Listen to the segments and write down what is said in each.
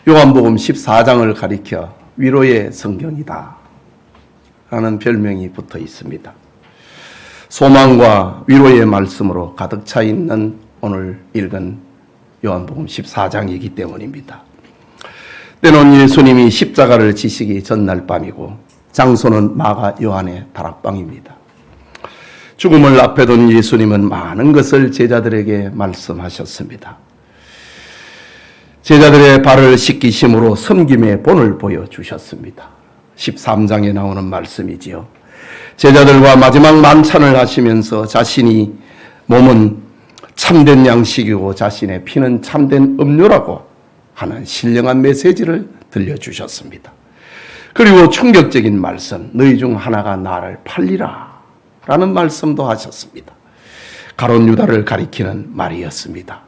요한복음 14장을 가리켜 위로의 성경이다 라는 별명이 붙어 있습니다. 소망과 위로의 말씀으로 가득 차 있는 오늘 읽은 요한복음 14장이기 때문입니다. 때는 예수님이 십자가를 지시기 전날 밤이고 장소는 마가 요한의 다락방입니다. 죽음을 앞에 둔 예수님은 많은 것을 제자들에게 말씀하셨습니다. 제자들의 발을 씻기심으로 섬김의 본을 보여주셨습니다. 13장에 나오는 말씀이지요. 제자들과 마지막 만찬을 하시면서 자신이 몸은 참된 양식이고 자신의 피는 참된 음료라고 하는 신령한 메시지를 들려주셨습니다. 그리고 충격적인 말씀, 너희 중 하나가 나를 팔리라 라는 말씀도 하셨습니다. 가룟 유다를 가리키는 말이었습니다.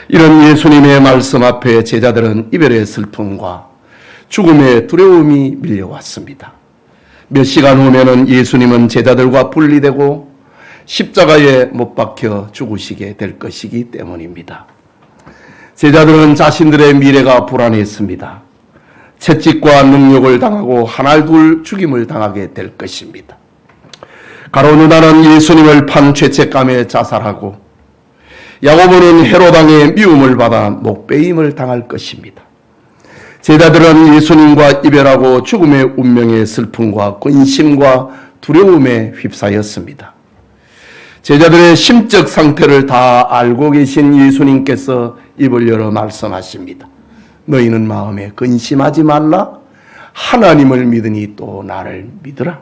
이런 예수님의 말씀 앞에 제자들은 이별의 슬픔과 죽음의 두려움이 밀려왔습니다. 몇 시간 후면은 예수님은 제자들과 분리되고 십자가에 못 박혀 죽으시게 될 것이기 때문입니다. 제자들은 자신들의 미래가 불안했습니다. 채찍과 능욕을 당하고 하나둘 죽임을 당하게 될 것입니다. 가룟 유다는 예수님을 판 죄책감에 자살하고 야고보는 헤롯왕의 미움을 받아 목베임을 당할 것입니다. 제자들은 예수님과 이별하고 죽음의 운명의 슬픔과 근심과 두려움에 휩싸였습니다. 제자들의 심적 상태를 다 알고 계신 예수님께서 입을 열어 말씀하십니다. 너희는 마음에 근심하지 말라. 하나님을 믿으니 또 나를 믿으라.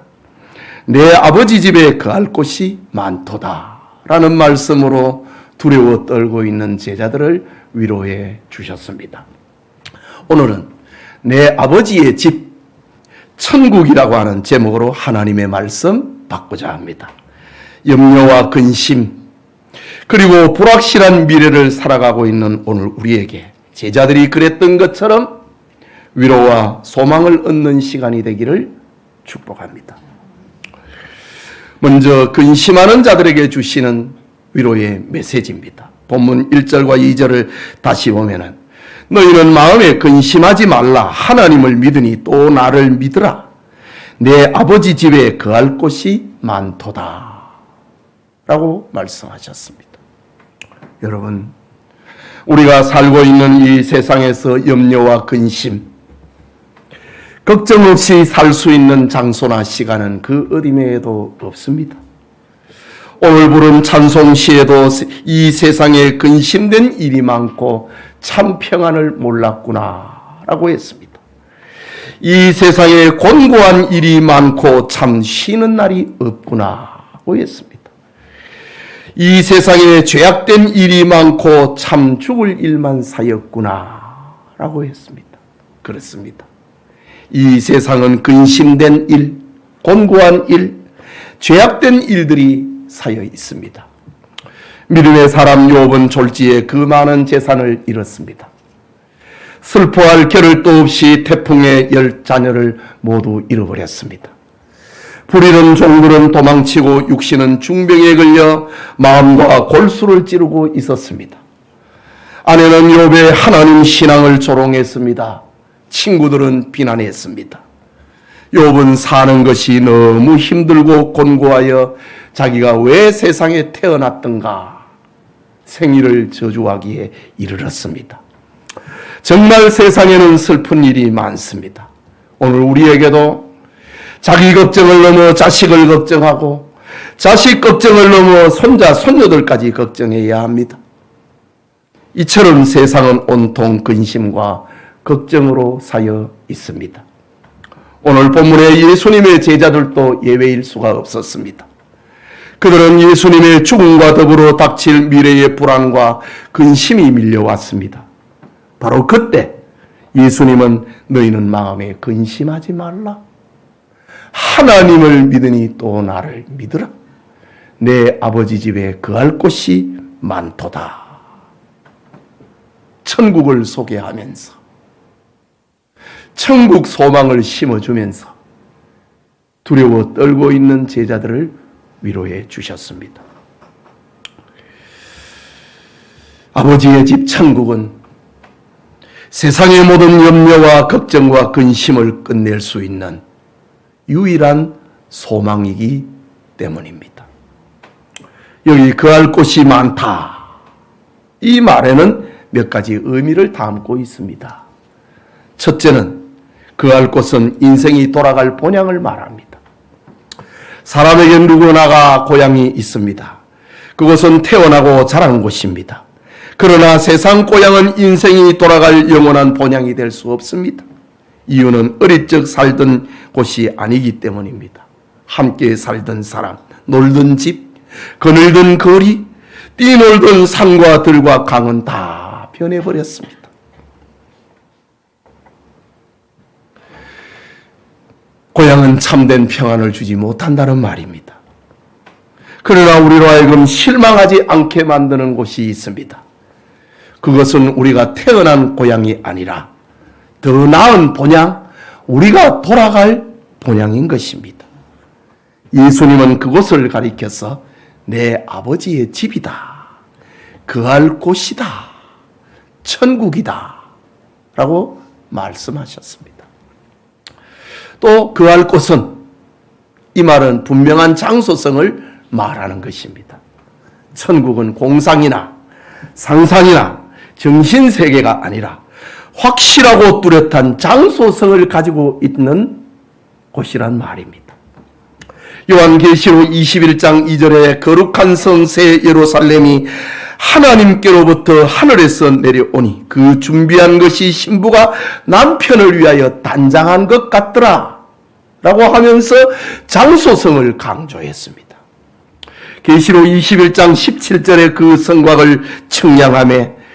내 아버지 집에 거할 곳이 많도다 라는 말씀으로 두려워 떨고 있는 제자들을 위로해 주셨습니다. 오늘은 내 아버지의 집, 천국이라고 하는 제목으로 하나님의 말씀 받고자 합니다. 염려와 근심, 그리고 불확실한 미래를 살아가고 있는 오늘 우리에게 제자들이 그랬던 것처럼 위로와 소망을 얻는 시간이 되기를 축복합니다. 먼저 근심하는 자들에게 주시는 위로의 메시지입니다. 본문 1절과 2절을 다시 보면은 너희는 마음에 근심하지 말라. 하나님을 믿으니 또 나를 믿으라. 내 아버지 집에 거할 곳이 많도다 라고 말씀하셨습니다. 여러분, 우리가 살고 있는 이 세상에서 염려와 근심, 걱정 없이 살 수 있는 장소나 시간은 그 어디에도 없습니다. 오늘 부른 찬송시에도 이 세상에 근심된 일이 많고 참 평안을 몰랐구나 라고 했습니다. 이 세상에 곤고한 일이 많고 참 쉬는 날이 없구나 라고 했습니다. 이 세상에 죄악된 일이 많고 참 죽을 일만 사였구나 라고 했습니다. 그렇습니다. 이 세상은 근심된 일, 곤고한 일, 죄악된 일들이 쌓여 있습니다. 믿음의 사람 욥은 졸지에 그 많은 재산을 잃었습니다. 슬퍼할 겨를도 없이 태풍의 10자녀를 모두 잃어버렸습니다. 불의는 종들은 도망치고 육신은 중병에 걸려 마음과 골수를 찌르고 있었습니다. 아내는 욥의 하나님 신앙을 조롱했습니다. 친구들은 비난했습니다. 욥은 사는 것이 너무 힘들고 곤고하여 자기가 왜 세상에 태어났던가 생일을 저주하기에 이르렀습니다. 정말 세상에는 슬픈 일이 많습니다. 오늘 우리에게도 자기 걱정을 넘어 자식을 걱정하고 자식 걱정을 넘어 손자, 손녀들까지 걱정해야 합니다. 이처럼 세상은 온통 근심과 걱정으로 쌓여 있습니다. 오늘 본문의 예수님의 제자들도 예외일 수가 없었습니다. 그들은 예수님의 죽음과 더불어 닥칠 미래의 불안과 근심이 밀려왔습니다. 바로 그때 예수님은 너희는 마음에 근심하지 말라. 하나님을 믿으니 또 나를 믿으라. 내 아버지 집에 거할 곳이 많도다. 천국을 소개하면서 천국 소망을 심어주면서 두려워 떨고 있는 제자들을 위로해 주셨습니다. 아버지의 집 천국은 세상의 모든 염려와 걱정과 근심을 끝낼 수 있는 유일한 소망이기 때문입니다. 여기 거할 곳이 많다. 이 말에는 몇 가지 의미를 담고 있습니다. 첫째는 거할 곳은 인생이 돌아갈 본향을 말합니다. 사람에게 누구나가 고향이 있습니다. 그것은 태어나고 자란 곳입니다. 그러나 세상 고향은 인생이 돌아갈 영원한 본향이 될 수 없습니다. 이유는 어릴 적 살던 곳이 아니기 때문입니다. 함께 살던 사람, 놀던 집, 거닐던 거리, 뛰놀던 산과 들과 강은 다 변해버렸습니다. 고향은 참된 평안을 주지 못한다는 말입니다. 그러나 우리로 하여금 실망하지 않게 만드는 곳이 있습니다. 그것은 우리가 태어난 고향이 아니라 더 나은 본향, 우리가 돌아갈 본향인 것입니다. 예수님은 그곳을 가리켜서 내 아버지의 집이다, 거할 곳이다, 천국이다 라고 말씀하셨습니다. 또 거할 곳은, 이 말은 분명한 장소성을 말하는 것입니다. 천국은 공상이나 상상이나 정신세계가 아니라 확실하고 뚜렷한 장소성을 가지고 있는 곳이란 말입니다. 요한계시록 21장 2절에 거룩한 성 새 예루살렘이 하나님께로부터 하늘에서 내려오니 그 준비한 것이 신부가 남편을 위하여 단장한 것 같더라 라고 하면서 장소성을 강조했습니다. 계시록 21장 17절에 그 성곽을 청량하며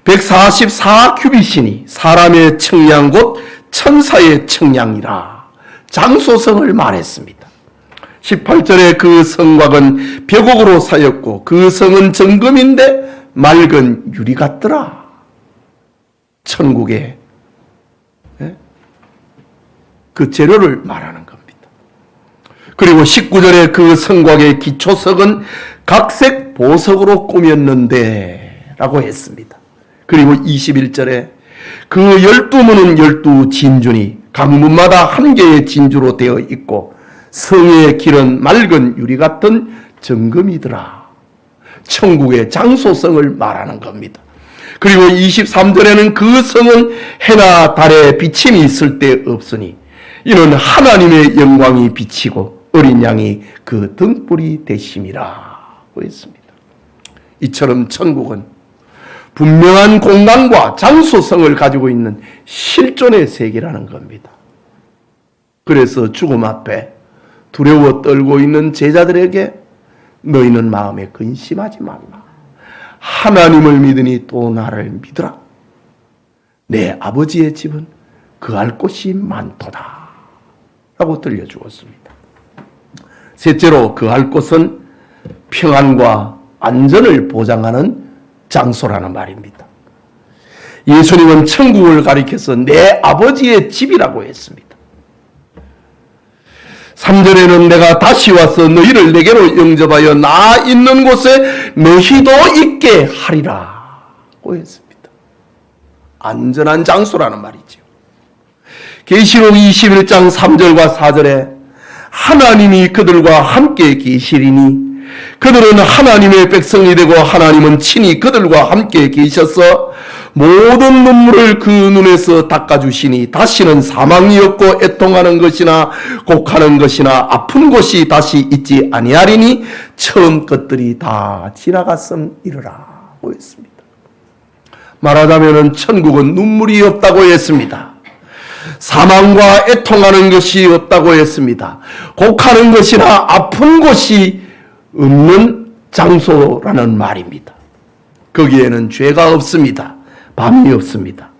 144규빗이니 사람의 청량 곧 천사의 청량이라 장소성을 말했습니다. 18절에 그 성곽은 벽옥으로 사였고 그 성은 정금인데 맑은 유리 같더라. 천국의 그 재료를 말하는 겁니다. 그리고 19절에 그 성곽의 기초석은 각색 보석으로 꾸몄는데 라고 했습니다. 그리고 21절에 그 12문은 12진주니 각 문마다 한 개의 진주로 되어 있고 성의 길은 맑은 유리 같은 정금이더라. 천국의 장소성을 말하는 겁니다. 그리고 23절에는 그 성은 해나 달에 비침이 있을 때 없으니 이는 하나님의 영광이 비치고 어린 양이 그 등불이 되심이라고 했습니다. 이처럼 천국은 분명한 공간과 장소성을 가지고 있는 실존의 세계라는 겁니다. 그래서 죽음 앞에 두려워 떨고 있는 제자들에게 너희는 마음에 근심하지 말라. 하나님을 믿으니 또 나를 믿으라. 내 아버지의 집은 거할 곳이 많도다 라고 들려주었습니다. 셋째로 거할 곳은 평안과 안전을 보장하는 장소라는 말입니다. 예수님은 천국을 가리켜서 내 아버지의 집이라고 했습니다. 3절에는 내가 다시 와서 너희를 내게로 영접하여 나 있는 곳에 너희도 있게 하리라고 했습니다. 안전한 장소라는 말이죠. 계시록 21장 3절과 4절에 하나님이 그들과 함께 계시리니 그들은 하나님의 백성이 되고 하나님은 친히 그들과 함께 계셔서 모든 눈물을 그 눈에서 닦아주시니 다시는 사망이 없고 애통하는 것이나 곡하는 것이나 아픈 것이 다시 있지 아니하리니 처음 것들이 다 지나갔음이르라고 했습니다. 말하자면 천국은 눈물이 없다고 했습니다. 사망과 애통하는 것이 없다고 했습니다. 곡하는 것이나 아픈 것이 없는 장소라는 말입니다. 거기에는 죄가 없습니다. 밤이 없습니다.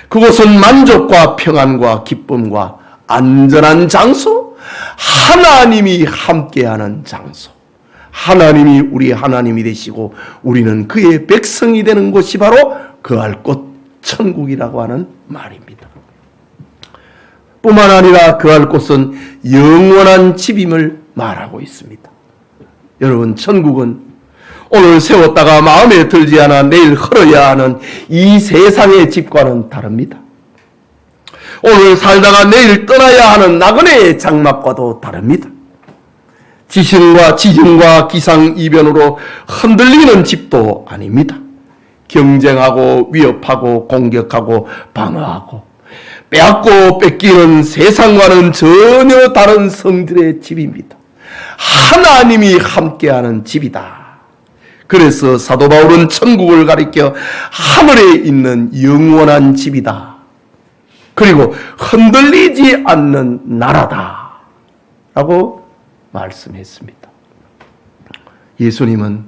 그곳은 만족과 평안과 기쁨과 안전한 장소, 하나님이 함께하는 장소, 하나님이 우리 하나님이 되시고 우리는 그의 백성이 되는 곳이 바로 거할 곳 천국이라고 하는 말입니다. 뿐만 아니라 거할 곳은 영원한 집임을 말하고 있습니다. 여러분, 천국은 오늘 세웠다가 마음에 들지 않아 내일 헐어야 하는 이 세상의 집과는 다릅니다. 오늘 살다가 내일 떠나야 하는 나그네의 장막과도 다릅니다. 지진과 기상이변으로 흔들리는 집도 아닙니다. 경쟁하고 위협하고 공격하고 방어하고 빼앗고 뺏기는 세상과는 전혀 다른 성들의 집입니다. 하나님이 함께하는 집이다. 그래서 사도 바울은 천국을 가리켜 하늘에 있는 영원한 집이다. 그리고 흔들리지 않는 나라다. 라고 말씀했습니다. 예수님은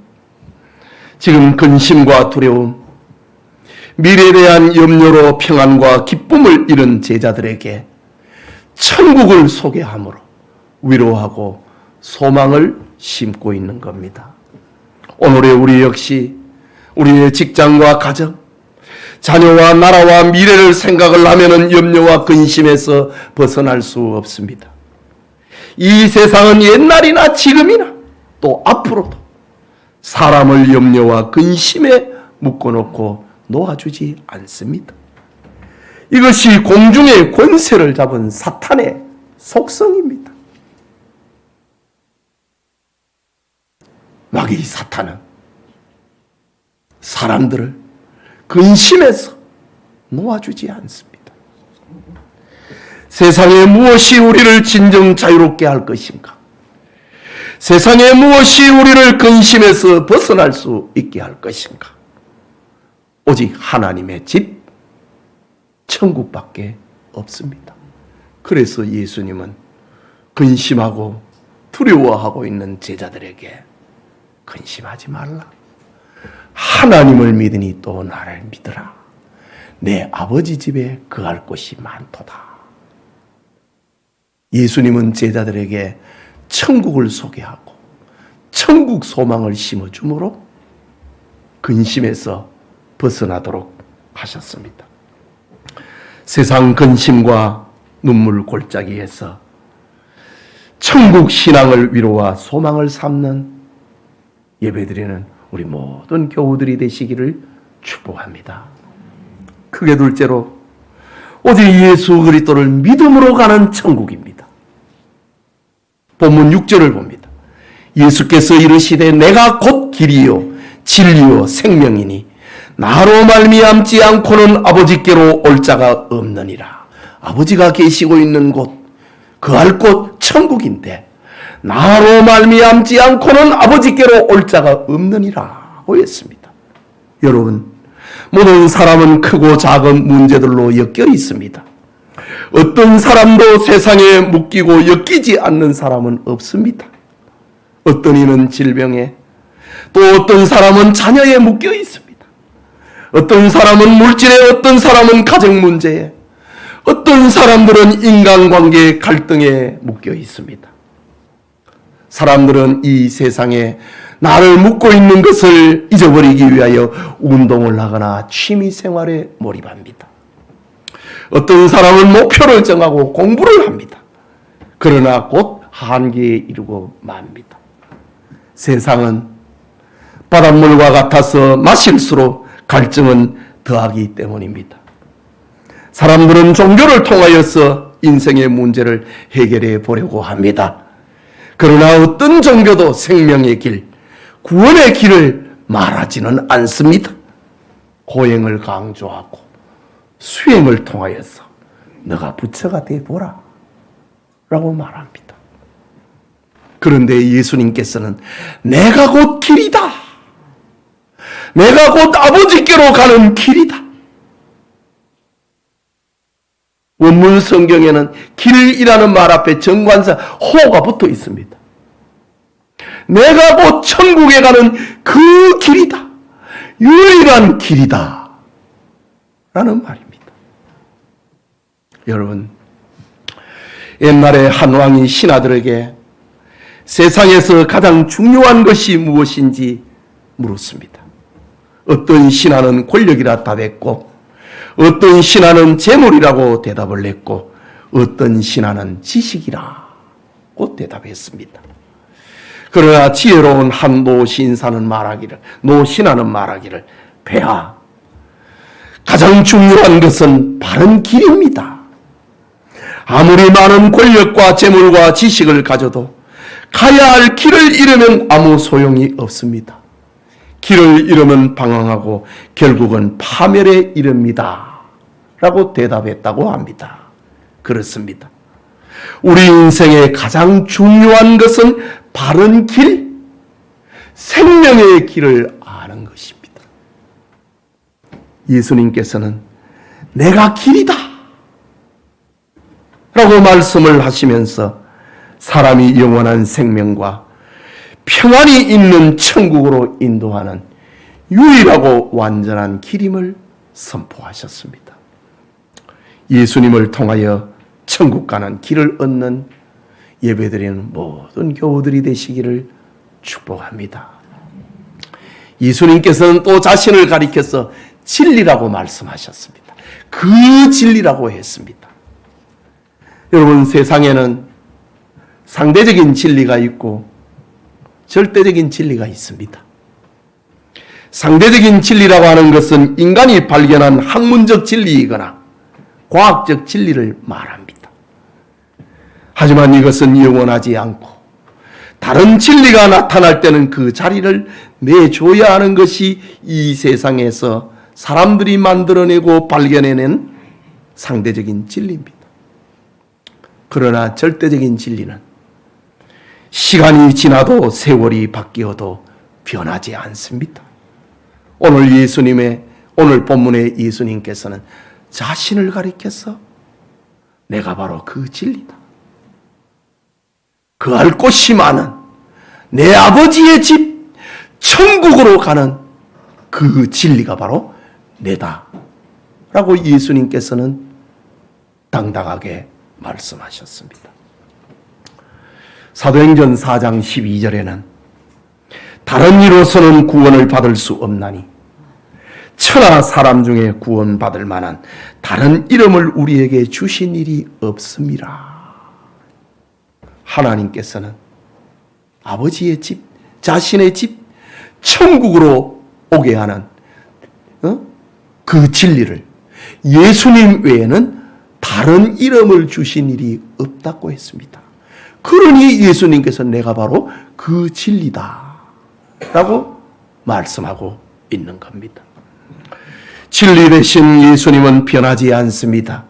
지금 근심과 두려움, 미래에 대한 염려로 평안과 기쁨을 잃은 제자들에게 천국을 소개함으로 위로하고 소망을 심고 있는 겁니다. 오늘의 우리 역시 우리의 직장과 가정, 자녀와 나라와 미래를 생각을 하면은 염려와 근심에서 벗어날 수 없습니다. 이 세상은 옛날이나 지금이나 또 앞으로도 사람을 염려와 근심에 묶어놓고 놓아주지 않습니다. 이것이 공중의 권세를 잡은 사탄의 속성입니다. 마귀 사탄은 사람들을 근심해서 놓아주지 않습니다. 세상에 무엇이 우리를 진정 자유롭게 할 것인가? 세상에 무엇이 우리를 근심에서 벗어날 수 있게 할 것인가? 오직 하나님의 집, 천국밖에 없습니다. 그래서 예수님은 근심하고 두려워하고 있는 제자들에게 근심하지 말라. 하나님을 믿으니 또 나를 믿으라. 내 아버지 집에 거할 곳이 많도다. 예수님은 제자들에게 천국을 소개하고 천국 소망을 심어주므로 근심에서 벗어나도록 하셨습니다. 세상 근심과 눈물 골짜기에서 천국 신앙을 위로와 소망을 삼는 예배드리는 우리 모든 교우들이 되시기를 축복합니다. 크게 둘째로 오직 예수 그리스도를 믿음으로 가는 천국입니다. 본문 6절을 봅니다. 예수께서 이르시되 내가 곧 길이요 진리요 생명이니 나로 말미암지 않고는 아버지께로 올 자가 없느니라. 아버지가 계시고 있는 곳, 거할 곳 천국인데 나로 말미암지 않고는 아버지께로 올 자가 없느니라 고 했습니다. 여러분, 모든 사람은 크고 작은 문제들로 엮여 있습니다. 어떤 사람도 세상에 묶이고 엮이지 않는 사람은 없습니다. 어떤 이는 질병에, 또 어떤 사람은 자녀에 묶여 있습니다. 어떤 사람은 물질에, 어떤 사람은 가정 문제에, 어떤 사람들은 인간관계 갈등에 묶여 있습니다. 사람들은 이 세상에 나를 묶고 있는 것을 잊어버리기 위하여 운동을 하거나 취미생활에 몰입합니다. 어떤 사람은 목표를 정하고 공부를 합니다. 그러나 곧 한계에 이르고 맙니다. 세상은 바닷물과 같아서 마실수록 갈증은 더하기 때문입니다. 사람들은 종교를 통하여서 인생의 문제를 해결해 보려고 합니다. 그러나 어떤 종교도 생명의 길, 구원의 길을 말하지는 않습니다. 고행을 강조하고 수행을 통하여서 너가 부처가 되어보라 라고 말합니다. 그런데 예수님께서는 내가 곧 길이다. 내가 곧 아버지께로 가는 길이다. 원문 성경에는 길이라는 말 앞에 정관사 호가 붙어 있습니다. 내가 곧 천국에 가는 그 길이다. 유일한 길이다. 라는 말입니다. 여러분, 옛날에 한 왕이 신하들에게 세상에서 가장 중요한 것이 무엇인지 물었습니다. 어떤 신하는 권력이라 답했고, 어떤 신하는 재물이라고 대답을 했고, 어떤 신하는 지식이라고 대답했습니다. 그러나 지혜로운 한 노신사는 말하기를, 노신하는 말하기를, 배야, 가장 중요한 것은 바른 길입니다. 아무리 많은 권력과 재물과 지식을 가져도 가야 할 길을 잃으면 아무 소용이 없습니다. 길을 잃으면 방황하고 결국은 파멸에 이릅니다. 라고 대답했다고 합니다. 그렇습니다. 우리 인생의 가장 중요한 것은 바른 길, 생명의 길을 아는 것입니다. 예수님께서는 내가 길이다 라고 말씀을 하시면서 사람이 영원한 생명과 평안이 있는 천국으로 인도하는 유일하고 완전한 길임을 선포하셨습니다. 예수님을 통하여 천국 가는 길을 얻는 예배드리는 모든 교우들이 되시기를 축복합니다. 예수님께서는 또 자신을 가리켜서 진리라고 말씀하셨습니다. 그 진리라고 했습니다. 여러분, 세상에는 상대적인 진리가 있고 절대적인 진리가 있습니다. 상대적인 진리라고 하는 것은 인간이 발견한 학문적 진리이거나 과학적 진리를 말합니다. 하지만 이것은 영원하지 않고 다른 진리가 나타날 때는 그 자리를 내줘야 하는 것이 이 세상에서 사람들이 만들어내고 발견해낸 상대적인 진리입니다. 그러나 절대적인 진리는 시간이 지나도 세월이 바뀌어도 변하지 않습니다. 오늘 본문의 예수님께서는 자신을 가리켜서 내가 바로 그 진리다. 그할 곳이 많은 내 아버지의 집 천국으로 가는 그 진리가 바로 내다 라고 예수님께서는 당당하게 말씀하셨습니다. 사도행전 4장 12절에는 다른 이로서는 구원을 받을 수 없나니 천하 사람 중에 구원받을 만한 다른 이름을 우리에게 주신 일이 없습니다. 하나님께서는 아버지의 집, 자신의 집, 천국으로 오게 하는 그 진리를 예수님 외에는 다른 이름을 주신 일이 없다고 했습니다. 그러니 예수님께서 내가 바로 그 진리다 라고 말씀하고 있는 겁니다. 진리 되신 예수님은 변하지 않습니다.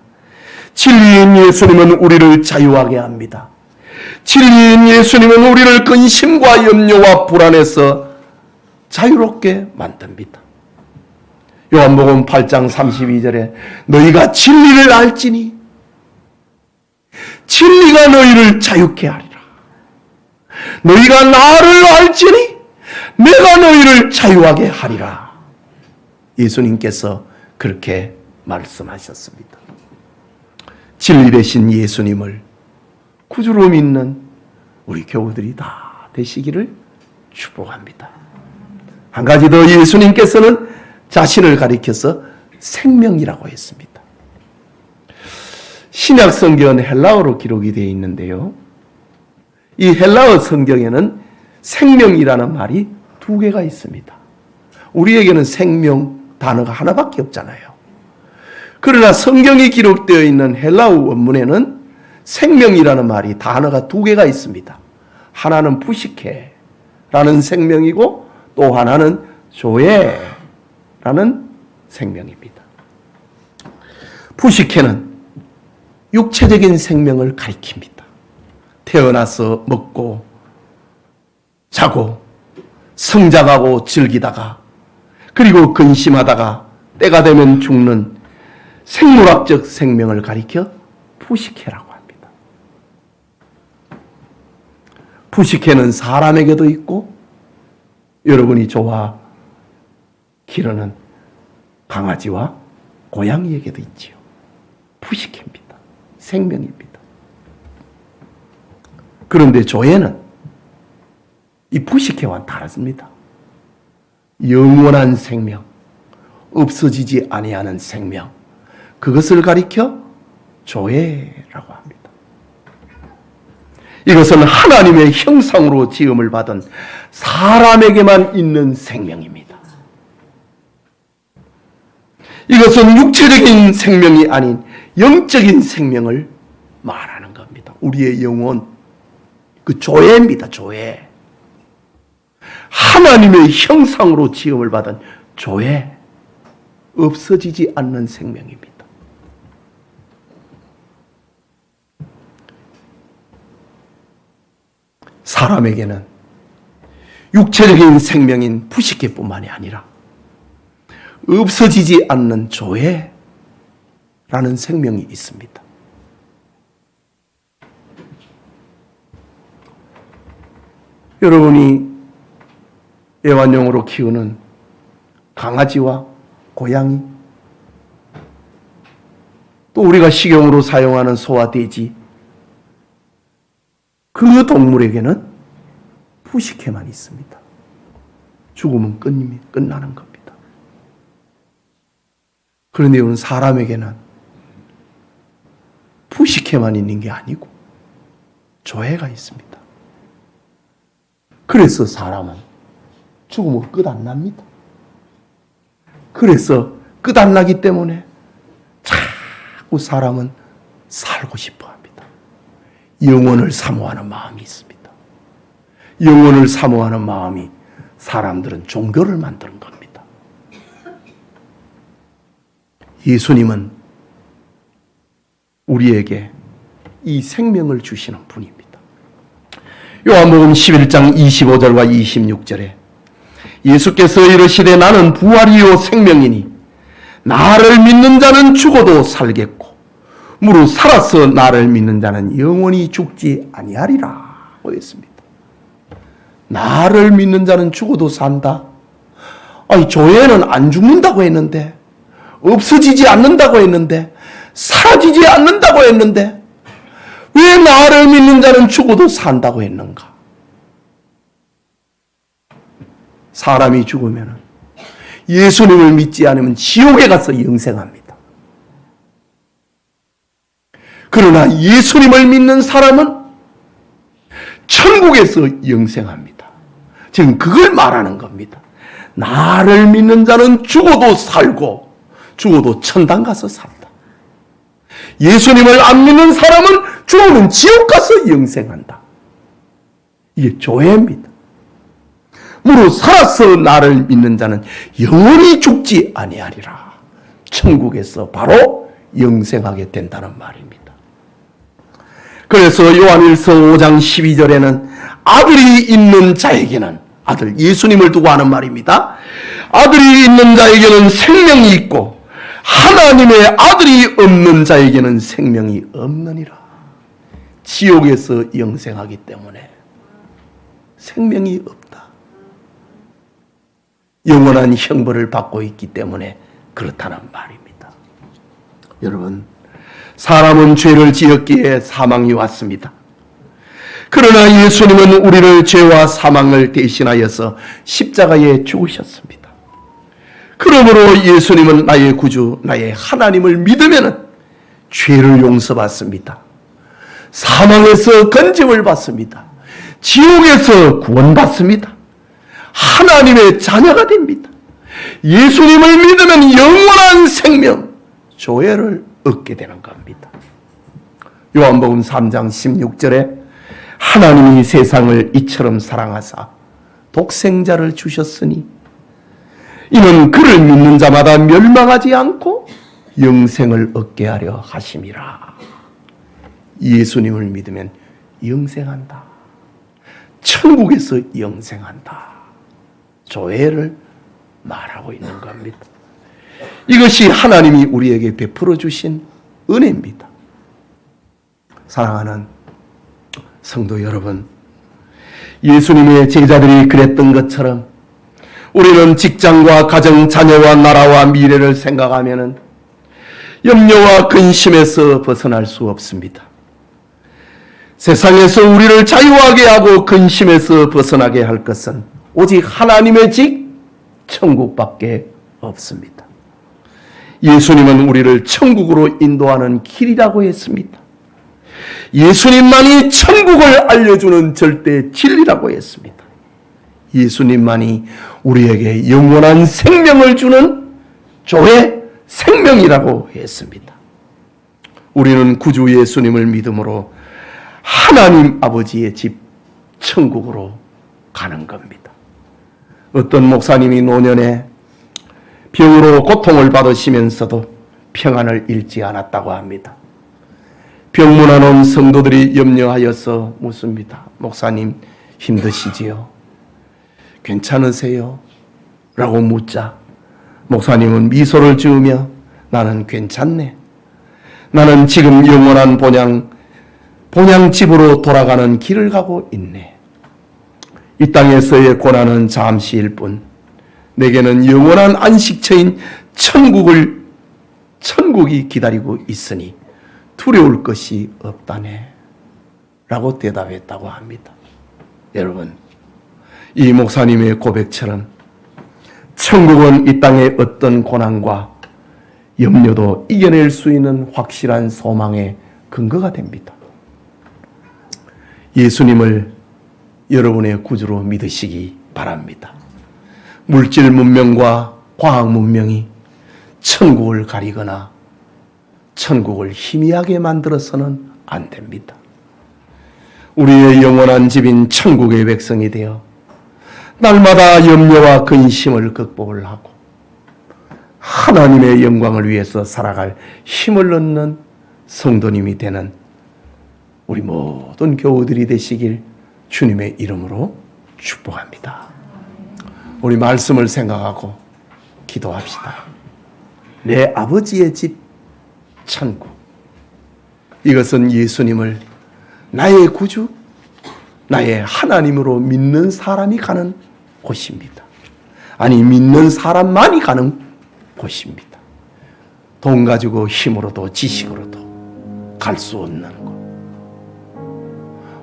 진리인 예수님은 우리를 자유하게 합니다. 진리인 예수님은 우리를 근심과 염려와 불안에서 자유롭게 만듭니다. 요한복음 8장 32절에 너희가 진리를 알지니 진리가 너희를 자유케 하리라. 너희가 나를 알지니 내가 너희를 자유하게 하리라. 예수님께서 그렇게 말씀하셨습니다. 진리 되신 예수님을 구주로 믿는 우리 교우들이 다 되시기를 축복합니다. 한 가지 더, 예수님께서는 자신을 가리켜서 생명이라고 했습니다. 신약 성경은 헬라어로 기록이 되어 있는데요. 이 헬라어 성경에는 생명이라는 말이 두 개가 있습니다. 우리에게는 생명 단어가 하나밖에 없잖아요. 그러나 성경이 기록되어 있는 헬라어 원문에는 생명이라는 말이 단어가 두 개가 있습니다. 하나는 푸시케라는 생명이고 또 하나는 조에라는 생명입니다. 푸시케는 육체적인 생명을 가리킵니다. 태어나서 먹고 자고 성장하고 즐기다가 그리고 근심하다가 때가 되면 죽는 생물학적 생명을 가리켜 푸시케라고 합니다. 푸시케는 사람에게도 있고 여러분이 좋아 기르는 강아지와 고양이에게도 있지요. 푸시케입니다. 생명입니다. 그런데 조에는 이 푸시케와는 다릅니다. 영원한 생명, 없어지지 아니하는 생명, 그것을 가리켜 조에라고 합니다. 이것은 하나님의 형상으로 지음을 받은 사람에게만 있는 생명입니다. 이것은 육체적인 생명이 아닌 영적인 생명을 말하는 겁니다. 우리의 영혼, 그 조회입니다. 조회. 하나님의 형상으로 지음을 받은 조회. 없어지지 않는 생명입니다. 사람에게는 육체적인 생명인 푸시케뿐만이 아니라 없어지지 않는 조회라는 생명이 있습니다. 여러분이 애완용으로 키우는 강아지와 고양이, 또 우리가 식용으로 사용하는 소와 돼지, 그 동물에게는 푸시케만 있습니다. 죽으면 끝나는 겁니다. 그런데 오늘 사람에게는 푸시케만 있는 게 아니고 조회가 있습니다. 그래서 사람은 죽으면 끝 안 납니다. 그래서 끝 안 나기 때문에 자꾸 사람은 살고 싶어 합니다. 영원을 사모하는 마음이 있습니다. 영원을 사모하는 마음이 사람들은 종교를 만드는 겁니다. 예수님은 우리에게 이 생명을 주시는 분입니다. 요한복음 11장 25절과 26절에 예수께서 이르시되 나는 부활이요 생명이니 나를 믿는 자는 죽어도 살겠고 무릇 살아서 나를 믿는 자는 영원히 죽지 아니하리라 했습니다. 나를 믿는 자는 죽어도 산다. 아니, 조회는 안 죽는다고 했는데, 없어지지 않는다고 했는데, 사라지지 않는다고 했는데 왜 나를 믿는 자는 죽어도 산다고 했는가? 사람이 죽으면 예수님을 믿지 않으면 지옥에 가서 영생합니다. 그러나 예수님을 믿는 사람은 천국에서 영생합니다. 지금 그걸 말하는 겁니다. 나를 믿는 자는 죽어도 살고 죽어도 천당 가서 산다. 예수님을 안 믿는 사람은 죽으면 지옥 가서 영생한다. 이게 조회입니다. 무릇 살아서 나를 믿는 자는 영원히 죽지 아니하리라. 천국에서 바로 영생하게 된다는 말입니다. 그래서 요한일서 5장 12절에는 아들이 있는 자에게는, 아들 예수님을 두고 하는 말입니다. 아들이 있는 자에게는 생명이 있고 하나님의 아들이 없는 자에게는 생명이 없느니라. 지옥에서 영생하기 때문에 생명이 없다. 영원한 형벌을 받고 있기 때문에 그렇다는 말입니다. 여러분, 사람은 죄를 지었기에 사망이 왔습니다. 그러나 예수님은 우리를 죄와 사망을 대신하여서 십자가에 죽으셨습니다. 그러므로 예수님은 나의 구주, 나의 하나님을 믿으면 죄를 용서받습니다. 사망에서 건짐을 받습니다. 지옥에서 구원받습니다. 하나님의 자녀가 됩니다. 예수님을 믿으면 영원한 생명, 조회를 얻게 되는 겁니다. 요한복음 3장 16절에 하나님이 세상을 이처럼 사랑하사 독생자를 주셨으니 이는 그를 믿는 자마다 멸망하지 않고 영생을 얻게 하려 하심이라. 예수님을 믿으면 영생한다. 천국에서 영생한다. 조회를 말하고 있는 겁니다. 이것이 하나님이 우리에게 베풀어 주신 은혜입니다. 사랑하는 성도 여러분, 예수님의 제자들이 그랬던 것처럼 우리는 직장과 가정, 자녀와 나라와 미래를 생각하면 염려와 근심에서 벗어날 수 없습니다. 세상에서 우리를 자유하게 하고 근심에서 벗어나게 할 것은 오직 하나님의 집, 천국밖에 없습니다. 예수님은 우리를 천국으로 인도하는 길이라고 했습니다. 예수님만이 천국을 알려주는 절대 진리라고 했습니다. 예수님만이 우리에게 영원한 생명을 주는 조의 생명이라고 했습니다. 우리는 구주 예수님을 믿음으로 하나님 아버지의 집 천국으로 가는 겁니다. 어떤 목사님이 노년에 병으로 고통을 받으시면서도 평안을 잃지 않았다고 합니다. 병문안 온 성도들이 염려하여서 묻습니다. 목사님 힘드시지요? 괜찮으세요? 라고 묻자 목사님은 미소를 지으며 나는 괜찮네. 나는 지금 영원한 본향집으로 돌아가는 길을 가고 있네. 이 땅에서의 고난은 잠시일 뿐 내게는 영원한 안식처인 천국이 기다리고 있으니 두려울 것이 없다네 라고 대답했다고 합니다. 여러분, 이 목사님의 고백처럼 천국은 이 땅의 어떤 고난과 염려도 이겨낼 수 있는 확실한 소망의 근거가 됩니다. 예수님을 여러분의 구주로 믿으시기 바랍니다. 물질 문명과 과학 문명이 천국을 가리거나 천국을 희미하게 만들어서는 안 됩니다. 우리의 영원한 집인 천국의 백성이 되어 날마다 염려와 근심을 극복을 하고 하나님의 영광을 위해서 살아갈 힘을 얻는 성도님이 되는 우리 모든 교우들이 되시길 주님의 이름으로 축복합니다. 우리 말씀을 생각하고 기도합시다. 내 아버지의 집 천국, 이것은 예수님을 나의 구주, 나의 하나님으로 믿는 사람이 가는 곳입니다. 아니, 믿는 사람만이 가는 곳입니다. 돈 가지고 힘으로도 지식으로도 갈 수 없는 곳.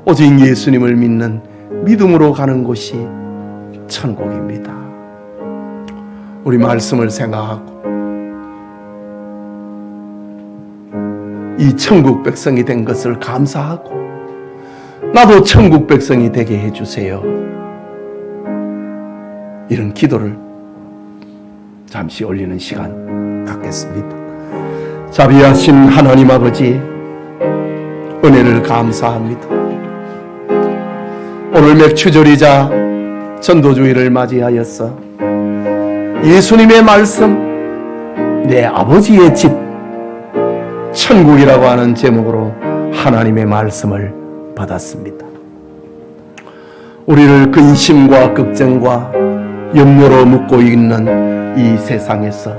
오직 예수님을 믿는 믿음으로 가는 곳이 천국입니다. 우리 말씀을 생각하고 이 천국 백성이 된 것을 감사하고 나도 천국 백성이 되게 해주세요. 이런 기도를 잠시 올리는 시간 갖겠습니다. 자비하신 하나님 아버지, 은혜를 감사합니다. 오늘 맥추절이자 전도주의를 맞이하여서 예수님의 말씀, 내 아버지의 집 천국이라고 하는 제목으로 하나님의 말씀을 받았습니다. 우리를 근심과 걱정과 염려로 묶고 있는 이 세상에서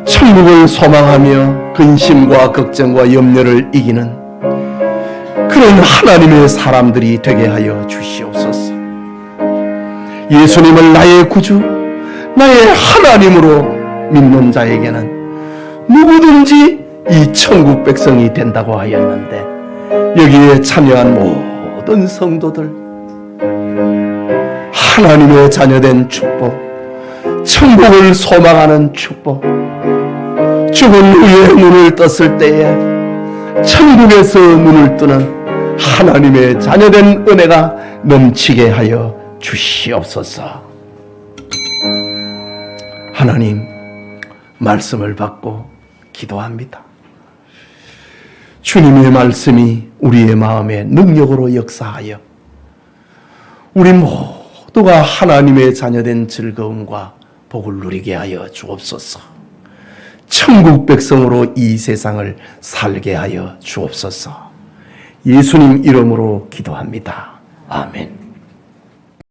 천국을 소망하며 근심과 걱정과 염려를 이기는 그런 하나님의 사람들이 되게 하여 주시옵소서. 예수님을 나의 구주, 나의 하나님으로 믿는 자에게는 누구든지 이 천국 백성이 된다고 하였는데, 여기에 참여한 모든 성도들 하나님의 자녀된 축복, 천국을 소망하는 축복, 죽은 후에 눈을 떴을 때에 천국에서 눈을 뜨는 하나님의 자녀된 은혜가 넘치게 하여 주시옵소서. 하나님, 말씀을 받고 기도합니다. 주님의 말씀이 우리의 마음에 능력으로 역사하여 우리 모두가 하나님의 자녀된 즐거움과 복을 누리게 하여 주옵소서. 천국 백성으로 이 세상을 살게 하여 주옵소서. 예수님 이름으로 기도합니다. 아멘.